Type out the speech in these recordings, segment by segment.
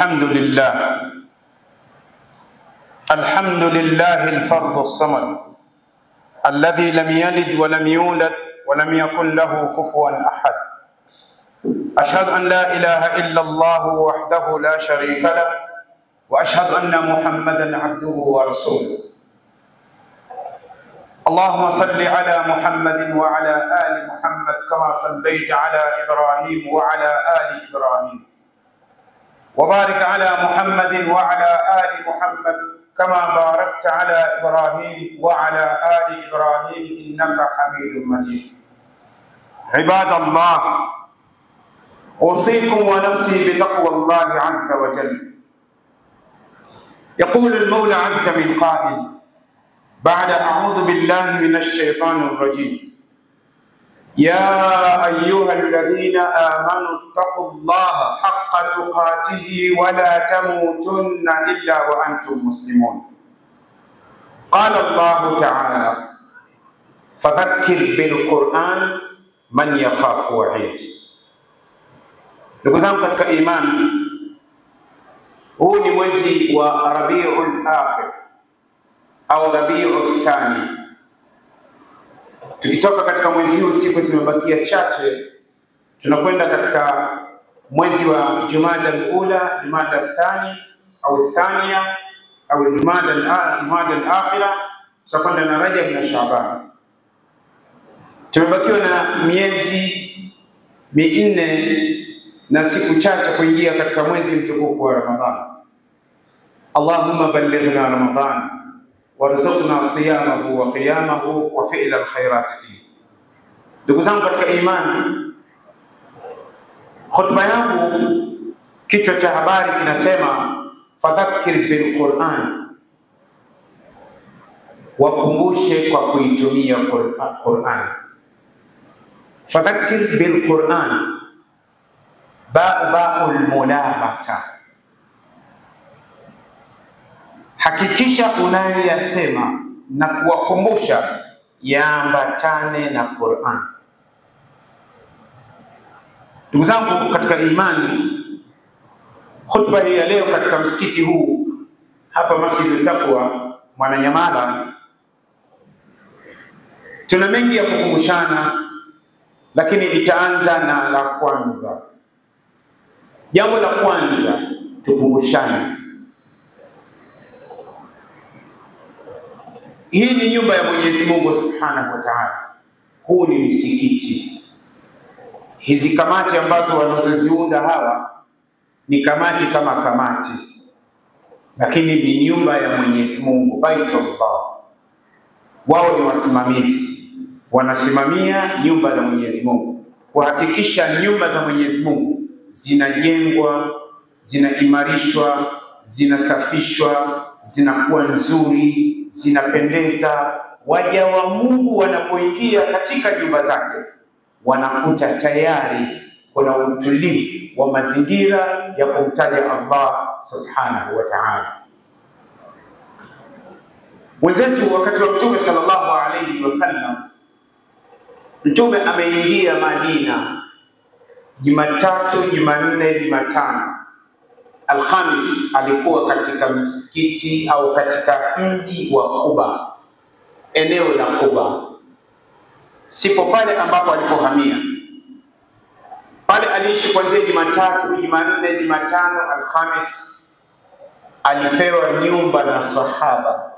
الحمد لله الفرد الصمد الذي لم يلد ولم يولد ولم يكن له كفوا أحد. أشهد أن لا إله إلا الله وحده لا شريك له وأشهد أن محمدا عبده ورسوله. اللهم صل على محمد وعلى آل محمد كما صليت على إبراهيم وعلى آل إبراهيم، وبارك على محمد وعلى آل محمد كما باركت على إبراهيم وعلى آل إبراهيم إنك حميد مجيد. عباد الله، أوصيكم ونفسي بتقوى الله عز وجل. يقول المولى عز من قائل بعد أعوذ بالله من الشيطان الرجيم: يا أيها الذين آمنوا اتقوا الله حق تقاته ولا تموتن إلا وأنتم مسلمون. قال الله تعالى: فذكر بالقرآن من يخاف وعيد. Ndugu zangu katika imani, huu ni mwezi wa Rabiul Akhir au Rabiul Thani. Tukitoka katika mwezi huu, siku zimebakia chache, tunakwenda katika mwezi wa Jumada al-Ula, Jumada al-Thani au Thania au Jumada al-Akhira, tutakwenda na Rajab na Shaaban. Tumebakiwa na miezi minne na siku chache kuingia katika mwezi mtukufu wa Ramadhani. Allahumma ballighna Ramadhan warzuqna siyamahu wa qiyamahu wa fi'la alkhairat fihi. Ndugu zangu katika imani, khutba yangu kichwa cha habari kinasema fadhakkir bil Qur'an, wakumbushe kwa kuitumia Qur'an. Fadhakkir bil Qur'an, ba'ul mulabasa, hakikisha unayoyasema na kuwakumbusha yaambatane na Qur'an. Ndugu zangu katika imani, khutba hii ya leo katika msikiti huu hapa Masjid Taqwa Mwananyamala, tuna mengi ya kukumbushana, lakini nitaanza na la kwanza. Jambo la kwanza, tukumbushane. Hii ni nyumba ya Mwenyezi Mungu Subhanahu wa Ta'ala. Huu ni msikiti. Hizi kamati ambazo wanazoziunda hawa ni kamati kama kamati, lakini ni nyumba ya Mwenyezi Mungu, Baitullah. Wao ni wasimamizi, wanasimamia nyumba za Mwenyezi Mungu, kuhakikisha nyumba za Mwenyezi Mungu zinajengwa, zinaimarishwa, zinasafishwa, zinakuwa nzuri, zinapendeza. Waja wa Mungu wanapoingia katika nyumba zake wanakuta tayari kuna utulivu wa mazingira ya kumtaja Allah Subhanahu wa Ta'ala. Wenzetu wakati wa Mtume sallallahu alayhi wasallam, Mtume ameingia Madina Jumatatu, Jumanne, Jumatano. Alhamis alikuwa katika msikiti au katika mji wa Quba, eneo la Quba. Sipo pale ambapo alipohamia. Pale aliishi kuanzia Jumatatu, Jumanne, Jumatano, Alhamis. Alipewa nyumba na sahaba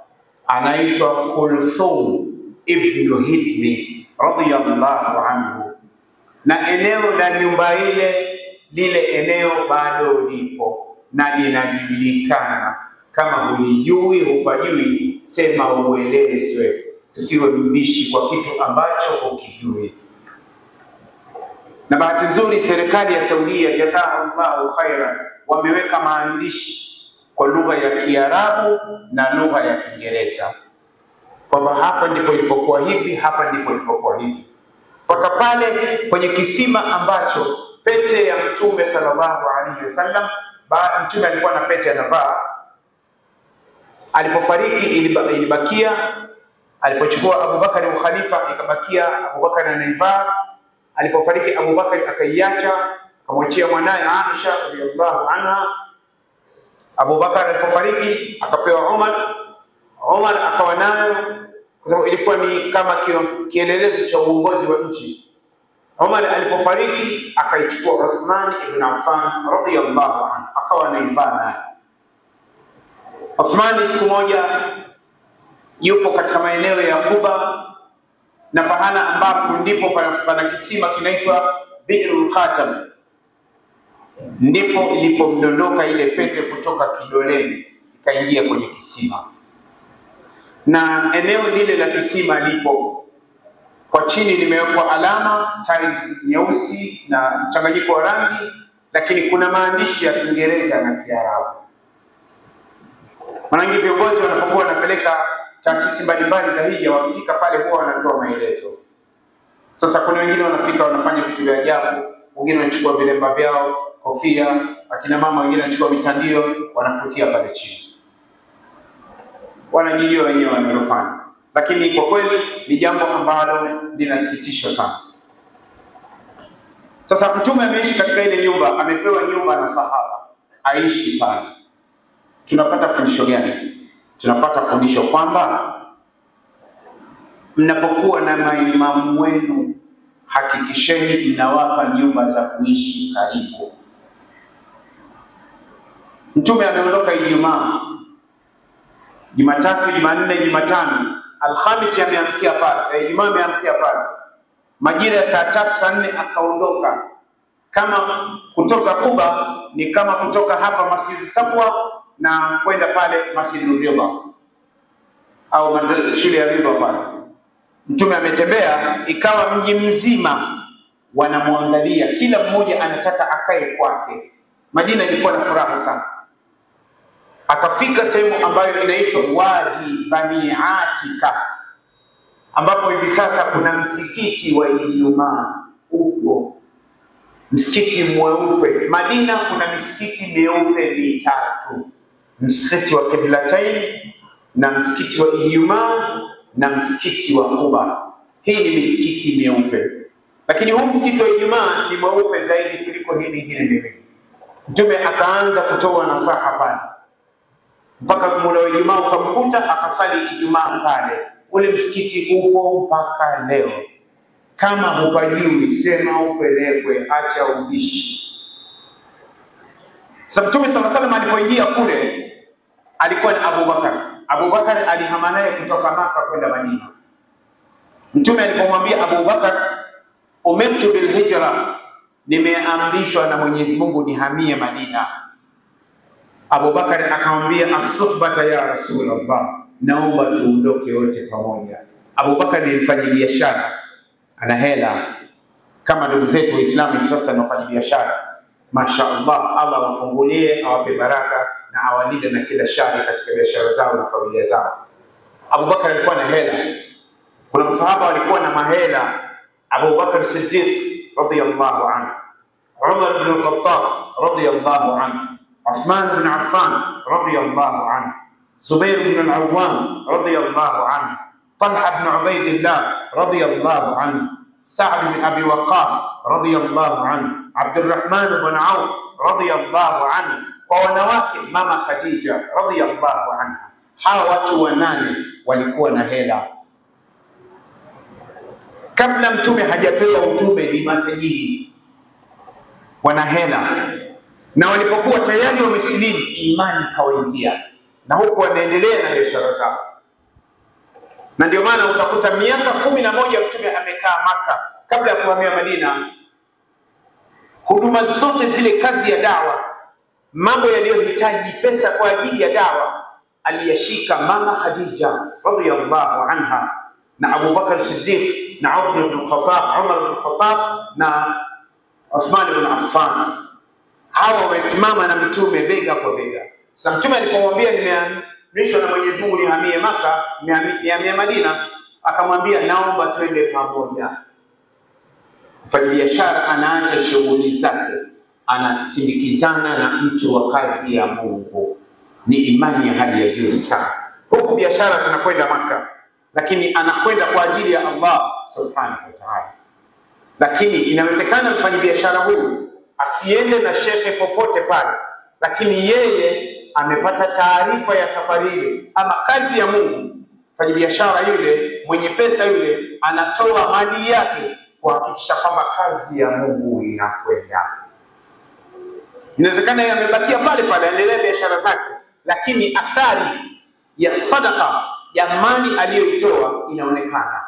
anaitwa Kulthum ibn Hibni radhiyallahu anhu, na eneo la nyumba lile eneo bado lipo na linajulikana. Kama hulijui, hupajui, sema uelezwe, usiwe mbishi kwa kitu ambacho hukijui. Na bahati nzuri serikali ya Saudia, jazakallahu khairan, wameweka maandishi kwa lugha ya Kiarabu na lugha ya Kiingereza kwamba hapa ndipo ilipokuwa hivi, hapa ndipo ilipokuwa hivi, mpaka pale kwenye kisima ambacho pete ya Mtume sallallahu alaihi wasallam, Mtume alikuwa na pete anavaa, alipofariki ilibakia, alipochukua Abubakar ukhalifa ikabakia Abubakar anaivaa, alipofariki Abubakar akaiacha, akamwachia mwanae Aisha radhiallahu anha, Abu Bakar alipofariki akapewa Umar. Umar akawa nayo kwa sababu ilikuwa ni kama kielelezo cha uongozi wa nchi. Umar alipofariki akaichukua Uthman ibn Affan radhiyallahu anhu, akawa anaivaa naye. Uthman siku moja yupo katika maeneo ya Kuba na pahala ambapo ndipo pana kisima kinaitwa Bi'rul Khatam, ndipo ilipomdondoka ile pete kutoka kidoleni ikaingia kwenye kisima. Na eneo lile la kisima lipo kwa chini limewekwa alama tiles nyeusi na mchanganyiko wa rangi, lakini kuna maandishi ya Kiingereza na Kiarabu. Mara nyingi viongozi wanapokuwa wanapeleka taasisi mbalimbali za hija, wakifika pale huwa wanatoa maelezo. Sasa kuna wengine wanafika wanafanya vitu vya ajabu, wengine wanachukua vilemba vyao, kofia, akina mama wengine wanachukua mitandio wanafutia pale chini. Wanajijua wenyewe wanalofanya. Lakini kwa kweli ni jambo ambalo linasikitisha sana. Sasa Mtume ameishi katika ile nyumba, amepewa nyumba na sahaba, aishi pale. Tunapata fundisho gani? Tunapata fundisho kwamba mnapokuwa na maimamu wenu, hakikisheni mnawapa nyumba za kuishi karibu. Mtume ameondoka Ijumaa, Jumatatu, Jumanne, Jumatano, Alhamisi ameamkia pale, Ijumaa ameamkia pale. Majira ya saa 3 saa 4 akaondoka. Kama kutoka Kuba ni kama kutoka hapa Masjid Taqwa na kwenda pale Masjid Ridha au shule ya Ridha pale. Mtume ametembea, ikawa mji mzima wanamwangalia, kila mmoja anataka akae kwake. Madina ilikuwa na furaha sana. Akafika sehemu ambayo inaitwa Wadi Bani Atika, ambapo hivi sasa kuna msikiti wa Ijumaa huko, msikiti mweupe. Madina kuna misikiti meupe mitatu, msikiti wa Qiblatain na msikiti wa Ijumaa na msikiti wa Quba. Hii ni misikiti meupe, lakini huu msikiti wa Ijumaa ni mweupe zaidi kuliko hii mingine miwili. Mtume akaanza kutoa nasaha pale mpaka muda wa Ijumaa ukamkuta, akasali Ijumaa pale. Ule msikiti upo mpaka leo. Kama hupajui sema upelekwe, acha ubishi. Sasa Mtume sallallahu alaihi wasallam alipoingia kule alikuwa na Abu Bakar. Abu Bakar alihama naye kutoka Maka kwenda Madina. Mtume alipomwambia Abu Bakar, umirtu bil hijra, nimeamrishwa na Mwenyezi Mungu nihamie Madina. Abu Bakar akamwambia, as-suhbata ya Rasulullah, naomba tuondoke wote pamoja. Abu Bakar ni mfanyabiashara, ana hela kama ndugu zetu Waislamu sasa ni wafanyabiashara. Mashaallah, Allah wafungulie, awape baraka na awalinde na kila shari katika biashara zao na familia zao. Abu Bakar alikuwa na hela. Kuna masahaba walikuwa na mahela. Abu Bakar Siddiq radhiyallahu anhu, Umar ibn al-Khattab radhiyallahu anhu, Uthman ibn Affan radhiyallahu anhu, Zubair ibn al-Awwam radhiyallahu anhu, Talha ibn Ubaydillah radhiyallahu anhu, Sa'd ibn Abi Waqqas radhiyallahu anhu, Abdurrahman ibn Auf radhiyallahu anhu. Kwa wanawake mama Khadija radhiyallahu anha. Hawa watu wanane walikuwa na hela. Kabla Mtume hajapewa utume ni matajiri, wana hela, na walipokuwa tayari wamesilimu imani kawaingia, na huko wanaendelea na biashara zao. Na ndio maana utakuta miaka 11 Mtume amekaa Maka kabla ya kuhamia Madina. Huduma zote zile, kazi ya dawa, mambo yaliyohitaji pesa kwa ajili ya dawa, aliyashika mama Khadija radhiyallahu anha na Abu Bakar Siddiq na Umar ibn Khattab na Uthman ibn Affan. Hawa wamesimama na Mtume bega kwa bega. Sasa Mtume alipomwambia nimeamrishwa na Mwenyezi Mungu nihamie Maka, nihamie Madina, akamwambia naomba twende pamoja. Mfanyabiashara anaacha shughuli zake, anasindikizana na mtu wa kazi ya Mungu. Ni imani ya hali ya juu sana. Huku biashara zinakwenda Maka, lakini anakwenda kwa ajili ya Allah subhanahu wa ta'ala. Lakini inawezekana mfanyabiashara huyu asiende na shehe popote pale, lakini yeye amepata taarifa ya safari ile ama kazi ya Mungu, mfanyabiashara yule mwenye pesa yule anatoa mali yake kuhakikisha kwamba kazi ya Mungu inakwenda. Inawezekana yeye amebakia pale pale anaendelea biashara zake, lakini athari ya sadaka ya mali aliyoitoa inaonekana.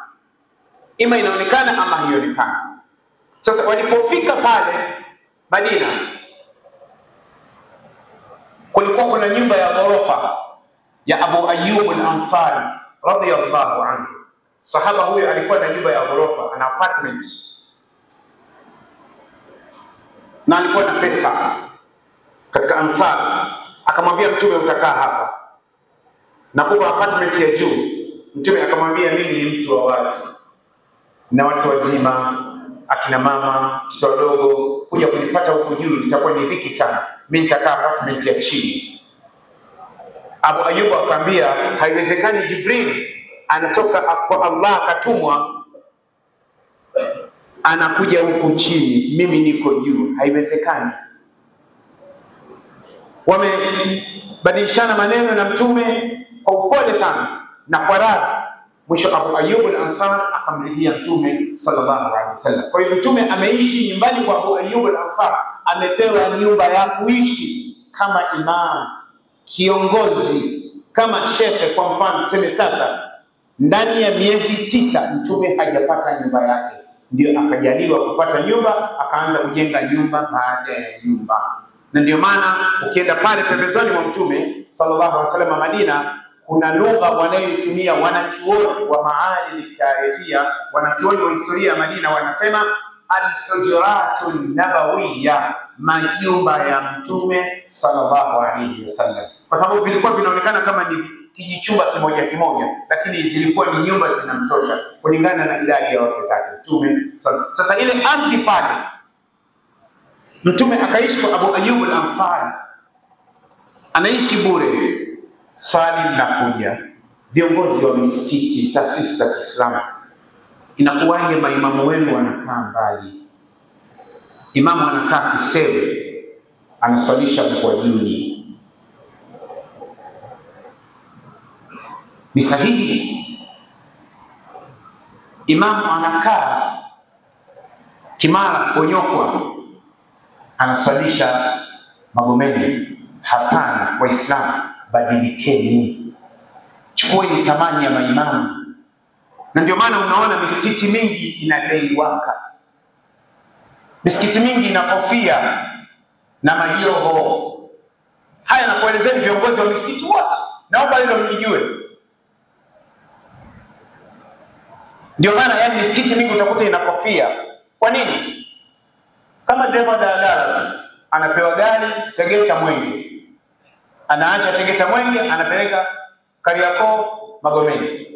Ima inaonekana ama haionekana. Sasa walipofika pale Madina, kulikuwa kuna nyumba ya ghorofa ya Abu Ayyub al-Ansari radhiyallahu anhu. Sahaba huyo alikuwa na nyumba ya ghorofa, ana apartment, na alikuwa na pesa katika Ansar. Akamwambia Mtume, utakaa hapa na kwa apartment ya juu. Mtume akamwambia, mimi ni mtu wa watu na watu wazima, akina mama, watoto wadogo, kuja kunipata huko juu itakuwa ni dhiki sana, mimi nitakaa apartment ya chini. Abu Ayyub akamwambia, haiwezekani, Jibril anatoka kwa Allah akatumwa anakuja huku chini, mimi niko juu, haiwezekani. Wamebadilishana maneno na Mtume kwa upole sana na kwa radhi. Mwisho Abu Ayyub al-Ansari akamridhia Mtume sallallahu alaihi wasallam. Kwa hiyo Mtume ameishi nyumbani kwa Abu Ayyub al-Ansari, amepewa nyumba ya kuishi kama imam, kiongozi, kama shekhe. Kwa mfano tuseme sasa ndani ya miezi 9 Mtume hajapata nyumba yake, ndio akajaliwa kupata nyumba, akaanza kujenga nyumba baada ya nyumba. Na ndio maana ukienda pale pembezoni mwa Mtume sallallahu alaihi wasallam Madina, kuna lugha wanayotumia wanachuoni wa maali tarihia, wanachuoni wa historia ya Madina, wanasema al-hujuratul nabawiyya, majumba ya Mtume sallallahu alaihi wasallam, kwa sababu vilikuwa vinaonekana kama ni kijichumba kimoja kimoja, lakini zilikuwa ni nyumba zinamtosha kulingana na idadi ya wake zake Mtume. Sasa ile ardhi pale Mtume akaishi kwa Abu Ayyub al-Ansari, anaishi bure. Swali linakuja, viongozi wa misikiti, taasisi za Kiislamu, inakuwaje maimamu wenu wanakaa mbali? Imamu anakaa Kisewe, anaswalisha Mkwajuni. Ni sahihi? Imamu anakaa Kimara Konyokwa, anaswalisha Magomeni. Hapana, Waislamu badilikeni, chukueni thamani ya maimamu. Na ndio maana unaona misikiti mingi inadai waka, misikiti mingi ina kofia na majoho. Haya nakuelezeni viongozi wa misikiti wote, naomba hilo mlijue. Ndio maana yani misikiti mingi utakuta ina kofia. Kwa nini? Kama dereva daladala anapewa gari Tegeta Mwenge, anaacha Tegeta Mwenge anapeleka Kariakoo Magomeni,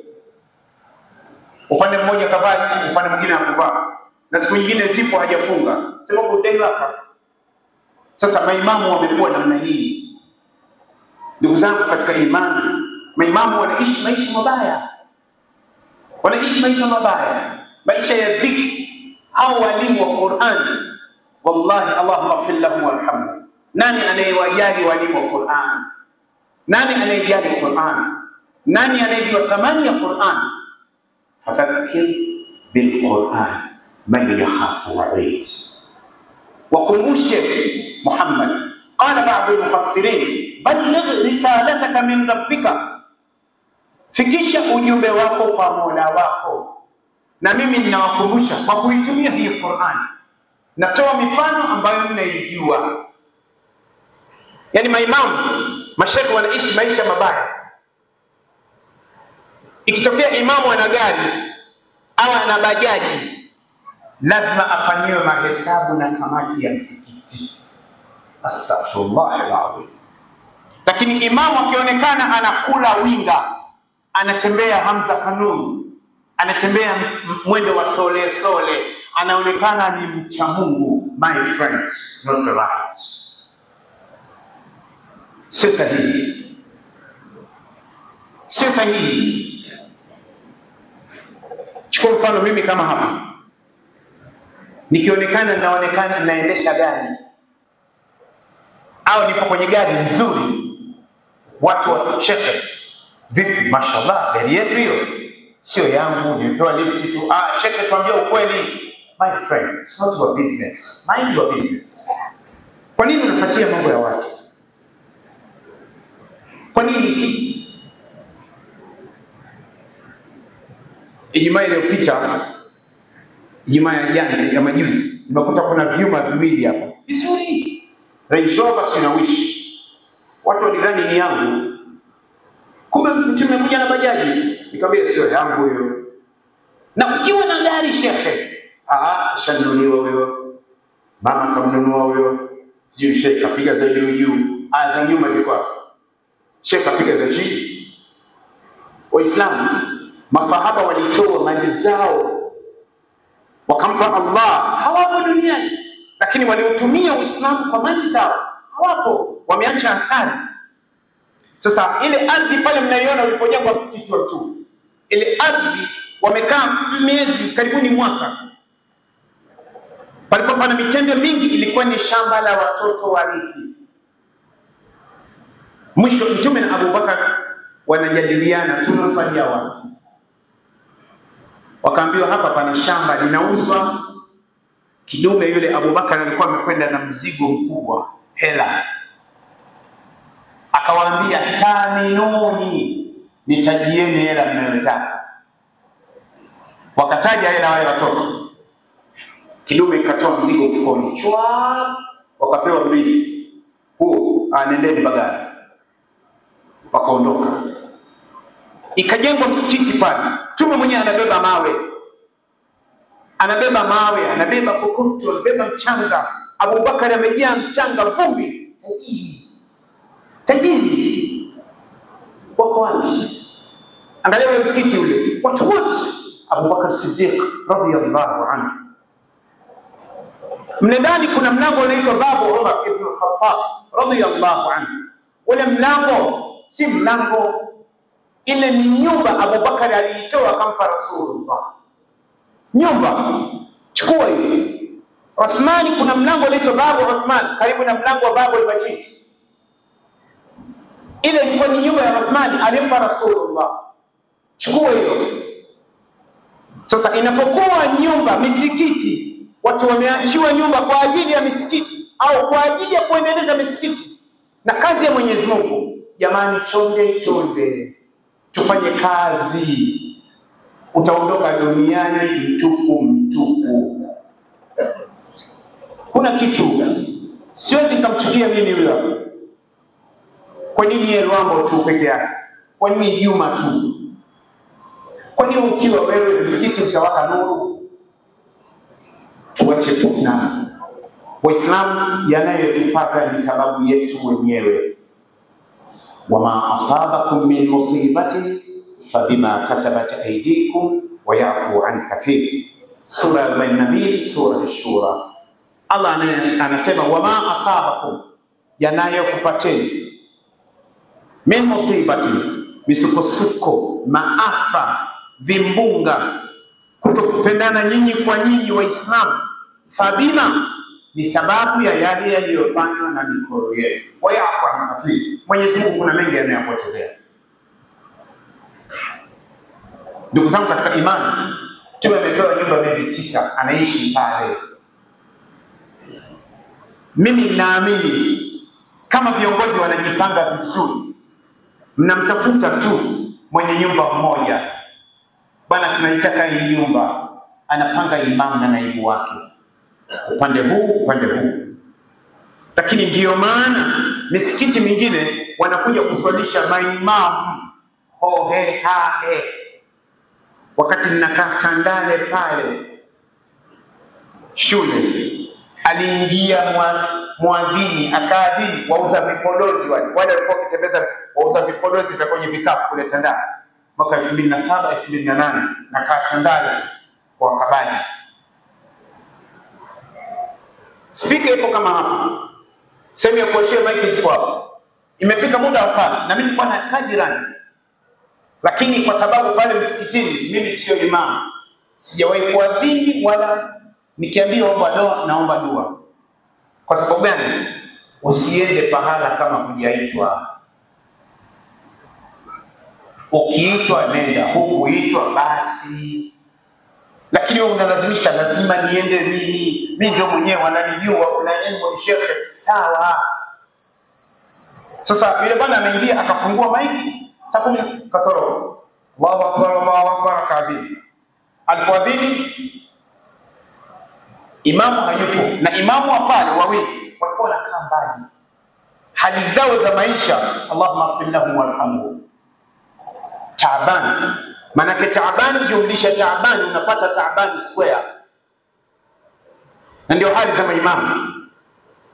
upande mmoja kavaa, upande mwingine hakuvaa, na siku nyingine zipo hajafunga, sababu dai hapa. Sasa maimamu wamekuwa namna hii. Ndugu zangu katika imani, maimamu wanaishi maisha mabaya, wanaishi maisha mabaya, maisha ya dhiki. Hao walimu wa Qur'ani, wallahi Allahumma ighfir lahum warhamhum. Nani anayewajali walimu wa Qur'an? Nani anayejali Qur'an? Nani anayejua thamani ya Qur'an? Fadhakkir bil Qur'an man yakhafu wa'id. Wakumbushe Muhammad. Qala ba'd al-mufassirin, balligh risalataka min rabbika, fikisha ujumbe wako kwa Mola wako. Na mimi ninawakumbusha kwa kuitumia hii Qur'an. Natoa mifano ambayo mnaijua. Yani maimamu, mashaikh wanaishi maisha mabaya. Ikitokea imamu ana gari au ana bajaji, lazima afanyiwe mahesabu na kamati ya msikiti. Astaghfirullah alazim. Lakini imamu akionekana anakula winga, anatembea Hamza Kanuni, anatembea mwendo wa sole sole, anaonekana ni mcha Mungu, my friend, it's not right. Sio sahihi, sio sahihi. Chukua mfano mimi kama hapa, nikionekana naonekana naendesha gari au nipo kwenye gari nzuri, Watu wa shekhe, vipi mashallah gari yetu hiyo sio yangu, nimepewa lift tu. Shekhe tuambie ukweli. My friend, it's not your business. Mind your business. Kwa nini unafuatia mambo ya watu? Kwa nini? Ijumaa iliyopita, Ijumaa ya jana ya majuzi, nimekuta kuna vyuma viwili hapa. Vizuri. Range Rover sina wish. Watu walidhani ni yangu. Kumbe mtu mmekuja na bajaji. Nikamwambia sio yangu hiyo. Na ukiwa na gari shekhe, shanunuliwa huyo. Mama kamnunua huyo. Sio shekhe kapiga za juu. Za nyuma ziko hapo. Shekhe kapiga za chini. Waislamu, masahaba walitoa mali zao wakampa Allah, hawapo duniani, lakini waliutumia Uislamu kwa mali zao. Hawapo, wameacha athari. Sasa ile ardhi pale mnaiona ulipojengwa msikiti wa Mtume, ile ardhi wamekaa miezi karibuni mwaka, palipo pana mitende mingi, ilikuwa ni shamba la watoto warithi. Mwisho Mtume na Abu Bakar wanajadiliana tunaswalia wapi. Wakaambiwa hapa pana shamba linauzwa. Kidume yule Abu Bakar alikuwa amekwenda na mzigo mkubwa, hela. Akawaambia thaminuni, nitajieni hela mnayotaka. Wakataja hela wale watoto. Kidume ikatoa mzigo mfukoni. Chwa, wakapewa mrithi. Nendeni Bagala. Wakaondoka. Ikajengwa msikiti pale. Mtume mwenyewe anabeba mawe. Anabeba kokoto, anabeba mchanga. Abu Bakar amejaa mchanga, vumbi. Tajiri. Wako wapi? Angalia ule msikiti ule. Watu wote. Abu Bakar Siddiq radhiyallahu anhu. Mle ndani kuna mlango unaitwa Babu Umar ibn Khattab radhiyallahu anhu. Ule mlango si mlango, ile ni nyumba Abu Bakar aliitoa akampa Rasulullah. Nyumba, chukua hiyo. Uthmani kuna mlango unaitwa Babu Uthman karibu na mlango wa Babu al-Majid. Ile ilikuwa ni nyumba ya Uthmani alimpa Rasulullah. Chukua hiyo. Sasa inapokuwa nyumba, misikiti, watu wameachiwa nyumba kwa ajili ya misikiti au kwa ajili ya kuendeleza misikiti na kazi ya Mwenyezi Mungu, jamani, chonde tufanye kazi. Utaondoka duniani mtupu. Kuna kitu siwezi kumchukia mimi huyo. Kwa nini yeye Rwambo tu peke yake? Kwa nini Juma tu? Kwa nini ukiwa wewe msikiti utawaka nuru? Tuache fitna. Waislamu, yanayotupata ni sababu yetu wenyewe. Wama asabakum min musibatin fabima kasabat aydikum wa yafu an kathir. Sura al-Nahl, sura ash-Shura. Allah anasema wama asabakum, yanayokupateni, min musibatin, misukosuko, maafa, vimbunga, kutokupendana nyinyi kwa nyinyi Waislamu, fabima, ni sababu ya yale yaliyofanywa na mikono yenu. Wa yafu an kathir. Mwenyezi Mungu kuna mengi anayopotezea. Ndugu zangu katika imani, Mtume amepewa nyumba miezi 9, anaishi pale. Mimi ninaamini kama viongozi wanajipanga vizuri, mnamtafuta tu mwenye nyumba mmoja. Bwana, tunaitaka hii nyumba, anapanga imamu na naibu wake. Upande huu. Lakini ndiyo maana misikiti mingine wanakuja kuswalisha maimamu hohe hahe. Wakati ninakaa Tandale pale shule, aliingia muadhini akaadhini, wauza vipodozi wale walikuwa wakitembeza wauza vipodozi vya kwenye vikapu kule Tandale mwaka 2007 2008. nakaa Tandale kwa Kabani. Speaker ipo kama hapa, sehemu ya kuwashia maiki zipo hapa. Imefika muda wa sala na mimi nilikuwa nakaa jirani, lakini kwa sababu pale msikitini mimi sio imamu, sijawahi kuadhini wala nikiambiwa naomba dua. Kwa sababu gani? Usiende pahala kama hujaitwa. Ukiitwa nenda, hukuitwa basi. Lakini wewe unalazimisha, lazima niende mimi ndio mwenyewe wananijua, unaenda shekhe, sawa. Sasa yule bwana ameingia akafungua maiki saa 10 kasoro. Allahu akbar, Allahu akbar, kadhini. Alipoadhini imamu hayupo, na imamu wa pale wawili walikuwa wanakaa mbali, hali zao za maisha, Allahumma ighfir lahum warhamhum. Taabani, manake taabani jumlisha taabani unapata taabani square. Na ndio hali za maimamu,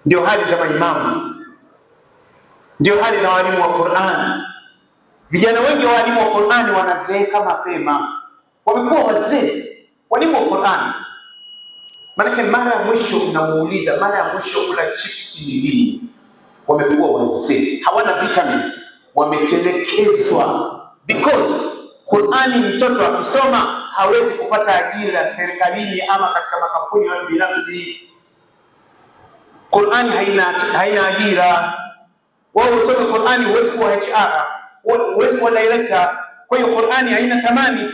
ndio hali za maimamu, ndio hali za walimu wa Qur'an. Vijana wengi wa walimu wa Qur'an wanazeeka mapema, wamekuwa wazee walimu wa Qur'an. Manake mara ya mwisho unamuuliza, mara ya mwisho kula chips ni lini? Wamekuwa wazee, hawana vitamin, wametelekezwa. Because Qur'ani mtoto akisoma hawezi kupata ajira serikalini ama katika makampuni ya binafsi. Qur'ani haina ajira. Wao usome Qur'ani huwezi kuwa HR, huwezi kuwa director. Kwa hiyo Qur'ani haina thamani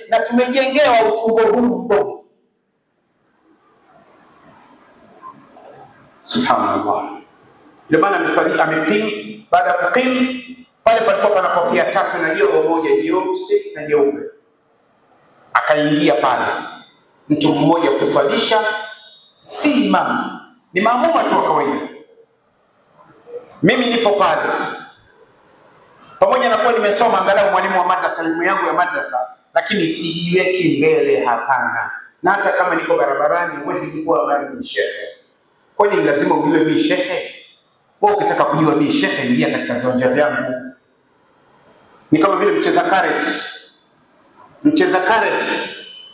na tumejengewa utumbo huu mbovu. Subhanallah. Ndio maana msali amepim, baada ya kupim pale palikuwa pana kofia 3 na joho moja jeusi na jeupe. Akaingia pale mtu mmoja kuswalisha, si imam, ni maamuma tu wa kawaida. Mimi nipo pale pamoja na kuwa nimesoma angalau mwalimu wa madrasa, elimu yangu ya madrasa, lakini sijiweki mbele, hapana. Na hata kama niko barabarani huwezi kuwa mimi shehe. Kwani lazima ujue mimi shehe? Wewe ukitaka kujua mimi shehe, ingia katika viwanja vyangu. Ni kama vile mcheza karet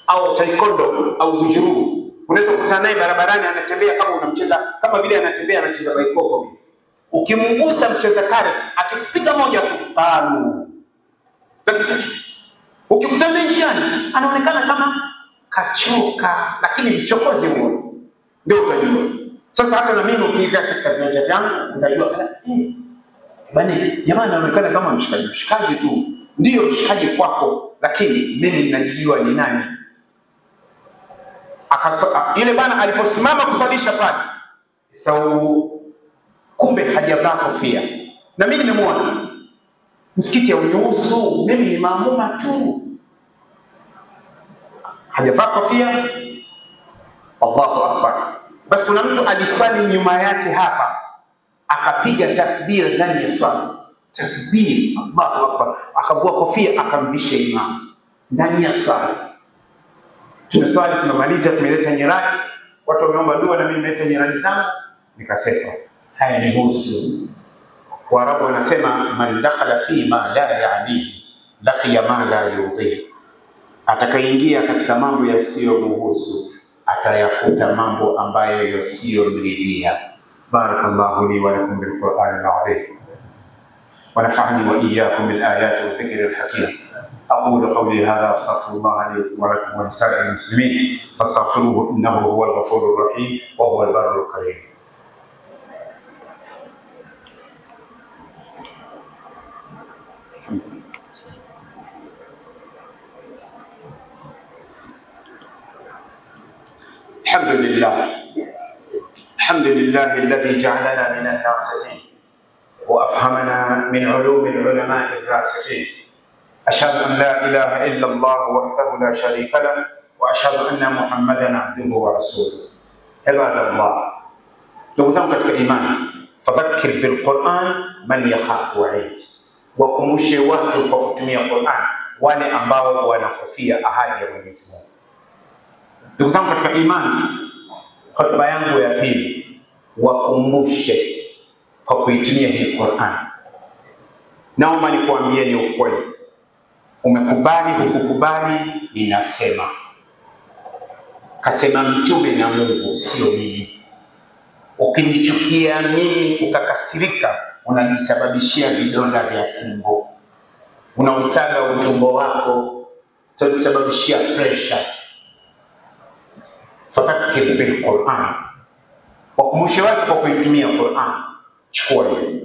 au taekwondo au bujuru. Unaweza kukutana naye barabarani anatembea kama unamcheza, kama vile anatembea anacheza baikoko. Ukimgusa mcheza karet akipiga moja tu palu. Ukikutana njiani anaonekana kama kachoka, lakini mchokozi huo ndio utajua. Sasa hata na mimi ukiingia katika viwanja vyangu utajua bani jamaa anaonekana kama mshikaji tu. Ndio mshikaji kwako, lakini mimi ninajijua ni nani. Yule bana aliposimama kuswalisha pale, kumbe hajavaa kofia. Na mimi nimemuona msikiti ya unyusu, mimi ni maamuma tu, hajavaa kofia. Allahu akbar. Basi kuna mtu aliswali nyuma yake hapa, akapiga takbir ndani ya swala. Takbir, Allahu akbar. Akavua kofia akamvisha imam ndani ya swala. Tumeswali, tunamaliza, tumeleta nyiradi, watu wameomba dua na mimi nimeleta nyiradi zangu, nikasema haya ni husu. Waarabu wanasema man dakhala fi ma la ya'ni laqiya ma la yudhi. Atakaingia katika mambo yasiyomhusu atayakuta mambo ambayo yasiyomridhia. Barakallahu li wa lakum bil Qur'anil azim. Wa nafa'ani wa iyyakum bil ayati wa dhikril hakim. أقول قولي هذا أستغفر الله لي ولكم ولسائر المسلمين فاستغفروه إنه هو الغفور الرحيم وهو البر الكريم. الحمد لله الذي جعلنا من الناصحين وأفهمنا من علوم العلماء الراسخين. أشهد أن لا إله إلا الله وحده لا شريك له وأشهد أن محمدا عبده ورسوله. عباد الله، لو ذنبت كإيمان فذكر بالقرآن من يخاف وعيد. وكمشي وقت فكتمي القرآن wale ambao wanakofia ahadi ya Mwenyezi Mungu. Ndugu zangu katika imani, hotuba yangu ya pili, wakumbushe kwa kuitumia hii Qur'an. Naomba nikuambieni ukweli. Umekubali hukukubali, ninasema. Kasema mtume na Mungu, sio mimi. Ukinichukia mimi ukakasirika, unajisababishia vidonda vya tumbo. Unausaga utumbo wako, utajisababishia pressure. Fadhakkir bil Qur'an. Wakumbushe watu kwa kuitumia Qur'an. Chukua hiyo.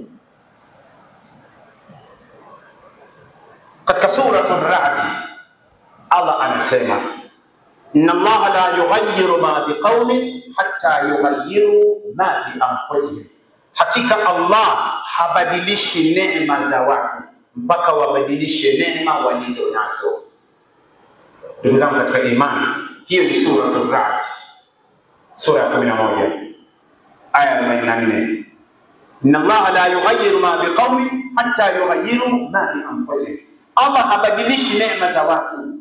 katika suratul Ra'd Allah anasema inna Allah la yughayyiru ma biqaumin hatta yughayyiru ma bi anfusihim, hakika Allah habadilishi neema za watu mpaka wabadilishe neema walizo nazo. Ndugu zangu katika imani, hiyo ni suratul Ra'd, sura ya 11 aya 44. Inna Allah la yughayyiru ma biqaumin hatta yughayyiru ma bi anfusihim. Allah habadilishi neema za watu,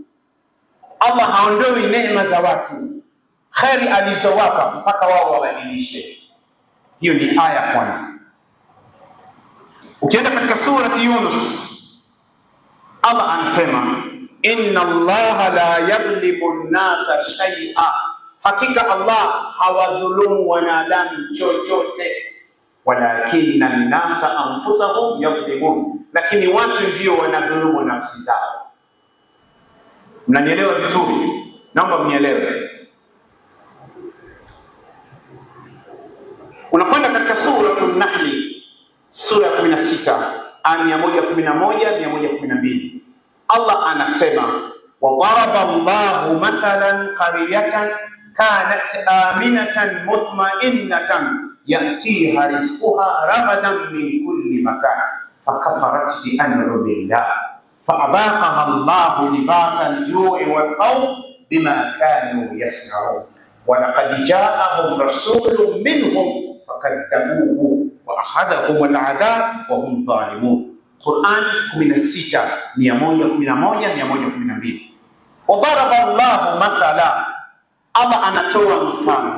Allah haondoi neema za watu, kheri alizowapa mpaka wao wabadilishe. Hiyo ni aya kwanza. Ukienda katika surati Yunus, Allah anasema inna Allah la yadhlimu an-nasa shay'a, hakika Allah hawadhulumu wanadamu chochote, walakinna an-nasa anfusahum yadhlimun, lakini watu ndio wanadhulumu nafsi zao. Mnanielewa vizuri? Naomba mnielewe. Unakwenda katika suratul Nahl, sura ya 16 aya 111 112. Allah anasema wadaraba Allahu mathalan qaryatan kanat aminatan mutma'innatan ya'tiha rizquha ragadan min kulli makan fakafarat bi an'amillah fa'adhaqaha Allahu libasal ju'i wal khawf bima kanu yasna'un wa laqad ja'ahum rasulun minhum fakadzabuhu wa akhadhahum al'adab wa hum zalimun. Quran 16 111 112. Wadaraba Allahu mathala, Allah anatoa mfano.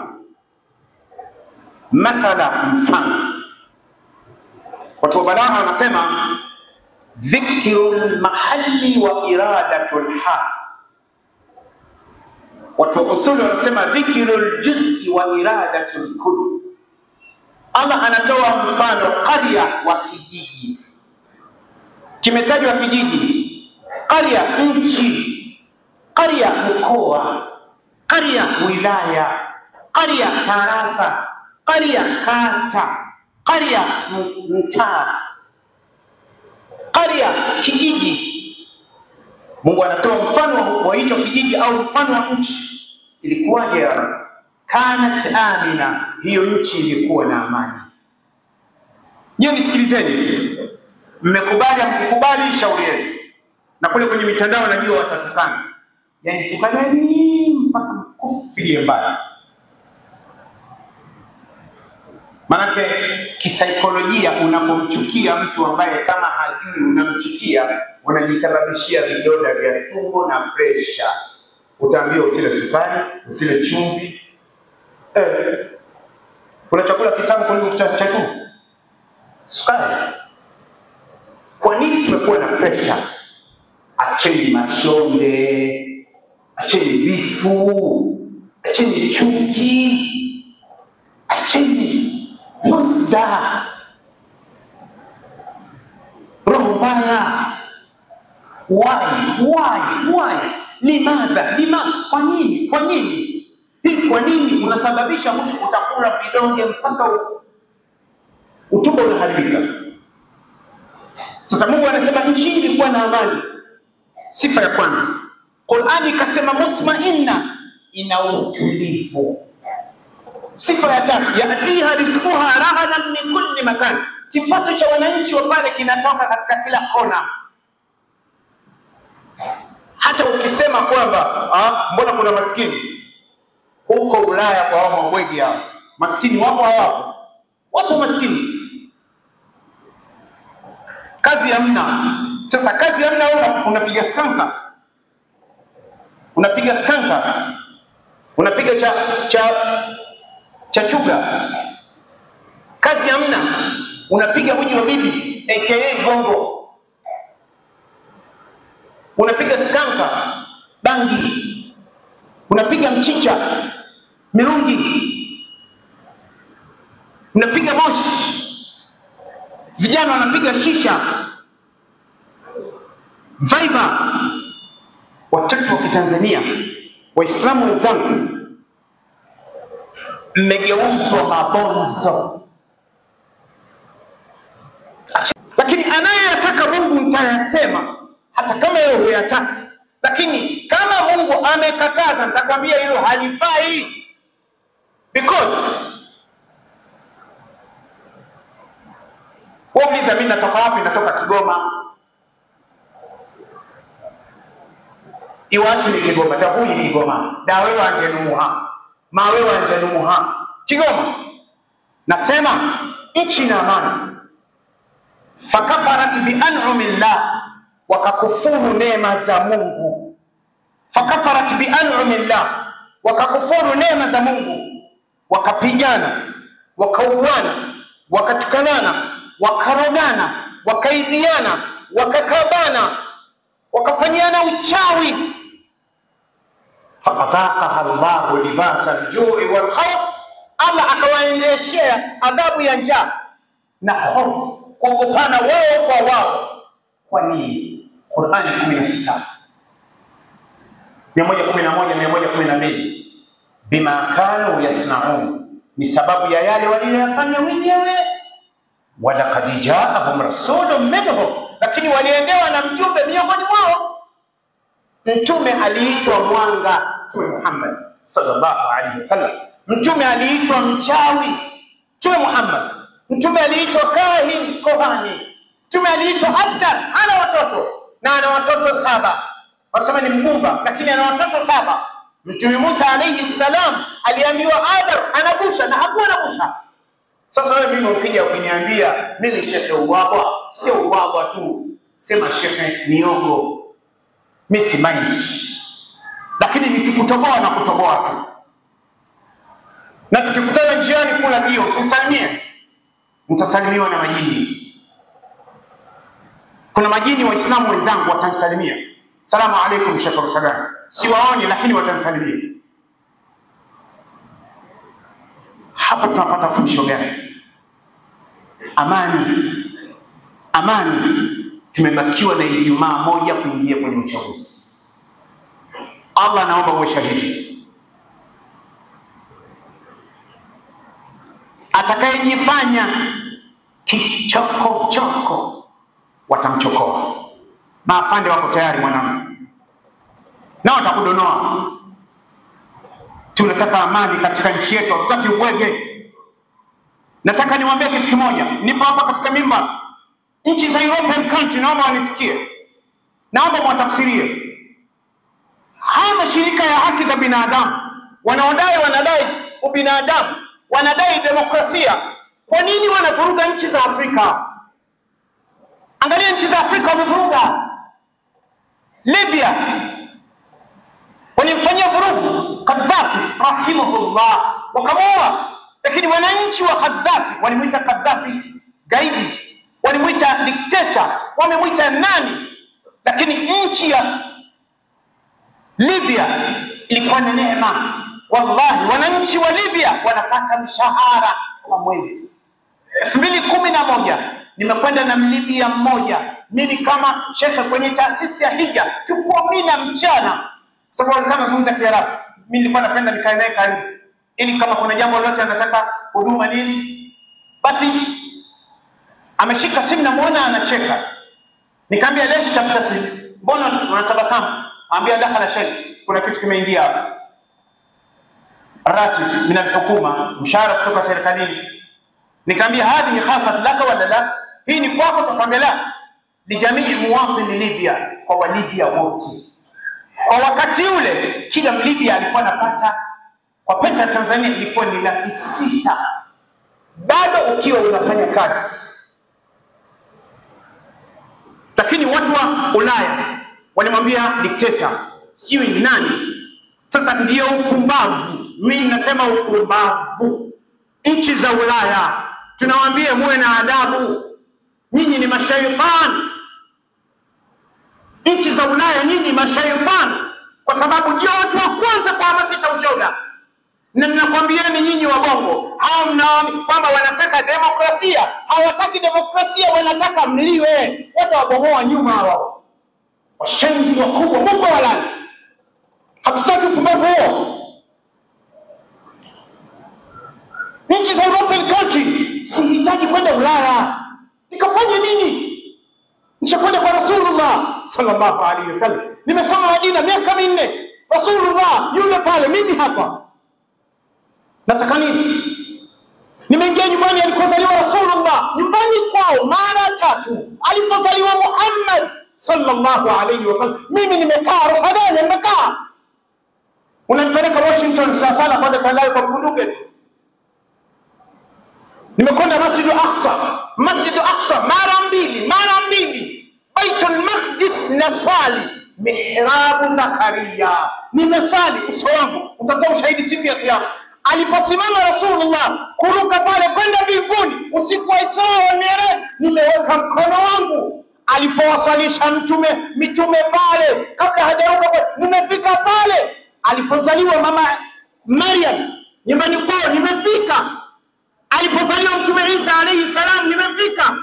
Mathala, mfano. Watu wa balagha wanasema dhikrul mahalli wa iradatul hal. Watu wa usuli wanasema dhikrul juz'i wa iradatul kull. Allah anatoa mfano qarya wa kijiji, kimetajwa kijiji, qarya nchi, qarya mkoa, qarya wilaya, qarya tarafa, qarya kata, qarya mtaa, qarya kijiji. Mungu anatoa mfano wa hicho kijiji au mfano wa nchi. Ilikuwaje? Kanat amina, hiyo nchi ilikuwa na amani. Je, nisikilizeni, mmekubali mkukubali shauri yenu. Na kule kwenye mitandao najua watatukana, yani tukanani mpaka mkufilie mbali. Manake kisaikolojia, unapomchukia mtu ambaye kama hajui unamchukia, unajisababishia vidonda vya tumbo na pressure. Utaambiwa usile sukari, usile chumvi. Kuna chakula kitamu kuliko cha chumvi? Sukari. Kwa nini tumekuwa na pressure? Acheni mashonde, acheni vifu, acheni chuki, acheni husda, roho mbaya. Why? Limadha? Kwa nini? Kwa nini unasababisha mtu utakula vidonge mpaka utumbo unaharibika? Sasa Mungu anasema nchi ilikuwa na amani. Sifa ya kwanza. Qur'ani ikasema mutmainna, ina utulivu. Sifa ya tatu, yatiha rizquha ragadan min kulli makan, kipato cha wananchi wa pale kinatoka katika kila kona. Hata ukisema kwamba mbona kuna maskini huko Ulaya kwa wao mabwegi hao, maskini wapo hawapo? Wapo maskini, kazi hamna. Sasa kazi hamna, wewe unapiga skanka, unapiga cha chuga. Kazi hamna, unapiga uji wa bibi aka gongo, unapiga skanka, bangi, unapiga mchicha, mirungi, unapiga moshi, vijana wanapiga shisha, Viber. Watoto wa Kitanzania, Waislamu wenzangu, mmegeuzwa mabonzo. Lakini anayetaka Mungu nitayasema, hata kama wewe huyataki. Lakini kama Mungu amekataza, nitakwambia hilo halifai, because wauliza mimi natoka wapi? Natoka Kigoma. Iwacu ni Kigoma, tavuyi ni Kigoma, dawe wanje numuha, mawe wanje numuha, Kigoma. Nasema nchi na amani. Fakafarat bi an'amillah, wakakufuru neema za Mungu. Fakafarat bi an'amillah, wakakufuru neema za Mungu, wakapigana, wakauana, wakatukanana, wakarogana, wakaibiana, wakakabana, wakafanyiana uchawi. Faqadhaqaha Allahu libasa al-ju'i wal khawf, Allah akawaendeshea adhabu ya njaa na hofu, kuogopana wao kwa wao. Kwa nini? Qur'ani 16 111 bima kanu yasnaun, ni sababu ya yale waliyofanya wenyewe. Walaqad ja'ahum rasulun minhum, lakini waliendewa na mjumbe miongoni mwao. Mtume aliitwa mwanga, Mtume Muhammad sallallahu alaihi wasallam. Mtume aliitwa mchawi, Mtume Muhammad. Mtume aliitwa kahin, kohani. Mtume aliitwa abdar, ana watoto na ana watoto 7. Wasema ni mgumba, lakini ana watoto 7. Mtume Musa alayhi salam aliambiwa Adam anabusha na hakuwa anabusha. Sasa wewe mimi ukija ukiniambia mimi shekhe uwagwa, sio uwagwa tu, sema shekhe niogo, mimi si mind. Lakini nikikutoboa na kutoboa tu. Na tukikutana njiani kula hiyo usisalimie, mtasalimiwa na majini. Kuna majini waislamu wenzangu watanisalimia, salamu alaykum Sheikh Rusagan, siwaoni lakini watanisalimia. Hapa tunapata fundisho gani? Amani. Amani. Tumebakiwa na Ijumaa moja kuingia kwenye uchaguzi. Allah naomba uwe shahidi. Atakayejifanya kichoko watamchokoa. Maafande wako tayari mwanangu, na watakudonoa. Tunataka amani katika nchi yetu, hatutaki ubwege. Nataka niwaambie kitu kimoja, nipo hapa katika mimba. Nchi za European country naomba wanisikie, naomba mwatafsirie. Haya mashirika ya haki za binadamu wanadai ubinadamu, wanadai demokrasia. Kwa nini wanavuruga nchi za Afrika? Angalia nchi za Afrika wamevuruga. Libya walimfanyia vurugu Gaddafi rahimahullah, wakamuua. Lakini wananchi wa Gaddafi walimuita Gaddafi gaidi, walimuita dikteta, wamemuita nani? Lakini nchi ya Libya ilikuwa na neema. Wallahi wananchi wa Libya wanapata mshahara kwa mwezi. 2011 nimekwenda na Mlibia mmoja, mimi kama shekhe kwenye taasisi ya hija, tuko mina mchana, sababu kama zungumza Kiarabu, mimi nilikuwa napenda nikae naye karibu, ili kama kuna jambo lolote anataka huduma nini, basi ameshika simu na muona anacheka. Nikamwambia leo chapter simu, mbona unatabasamu? Ambia dakhala shekhe, kuna kitu kimeingia hapa. Ratib min al-hukuma, mshahara kutoka serikalini. Nikamwambia hadhi khasat laka wala la? Hii ni kwako? Tukamwambia la, li jamii muwatin Libya, kwa wa Libya wote. Kwa wakati ule kila Mlibya alikuwa anapata kwa pesa ya Tanzania ilikuwa ni 600,000 bado ukiwa unafanya kazi. Lakini watu wa Ulaya walimwambia dikteta, sijui ni nani. Sasa ndio upumbavu. Mimi nasema upumbavu. Nchi za Ulaya tunawaambia muwe na adabu, nyinyi ni mashaitani. Nchi za Ulaya nyinyi mashaitani, kwa sababu ndio watu wa kwanza kuhamasisha ushoga. Na ninakwambieni nyinyi wabongo, hao mnaoni kwamba wanataka demokrasia, hawataki demokrasia, wanataka mliwe. Wote wabomoa nyuma hao. Washenzi wakubwa, Mungu walani. Hatutaki upumbavu huo. Nchi za European country, sihitaji kwenda Ulaya. Nikafanya nini? Nishakwenda kwa Rasulullah sallallahu alaihi wasallam. Nimesoma Madina miaka 4. Rasulullah yule pale, mimi hapa. Nataka nini? Nimeingia nyumbani alikozaliwa Rasulullah, nyumbani kwao mara 3. Alipozaliwa Muhammad sallallahu alaihi wasallam, mimi nimekaa Rufagani, nimekaa. Unanipeleka Washington sana kwenda kandawe kwa bunduki. Nimekwenda Masjid al-Aqsa mara 2. Baitul Maqdis naswali, mihrabu Zakaria. Nimesali uso wangu utatoa ushahidi siku ya Kiyama. Aliposimama Rasulullah kuruka pale kwenda mbinguni usiku wa Isra wal Miraj, nimeweka mkono wangu. Alipowasalisha mitume pale kabla hajaruka pale, nimefika pale. Alipozaliwa mama Maryam nyumbani kwao, nimefika. Alipozaliwa Mtume Isa alayhi salam, nimefika.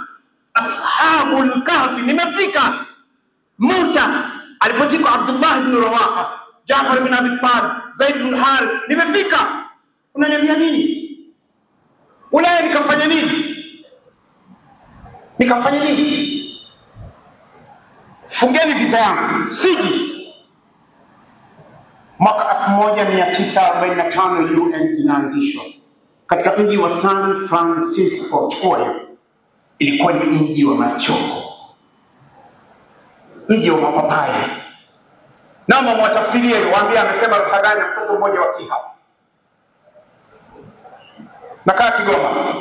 Ashabul Kahfi, nimefika. Muta alipozikwa Abdullah ibn Rawaha, Jafar ibn Abi Talib, Zaid ibn Harith, nimefika. Unaniambia nini? Ulaya nikafanya nini? Fungeni visa yangu, siji. Mwaka 1945 UN inaanzishwa katika mji wa San Francisco. Ilikuwa ni mji wa machoko, mji wa mapapai. Naomba mwatafsirie, waambie amesema Ruhagani mtoto mmoja wa Kiha. Nakaa Kigoma,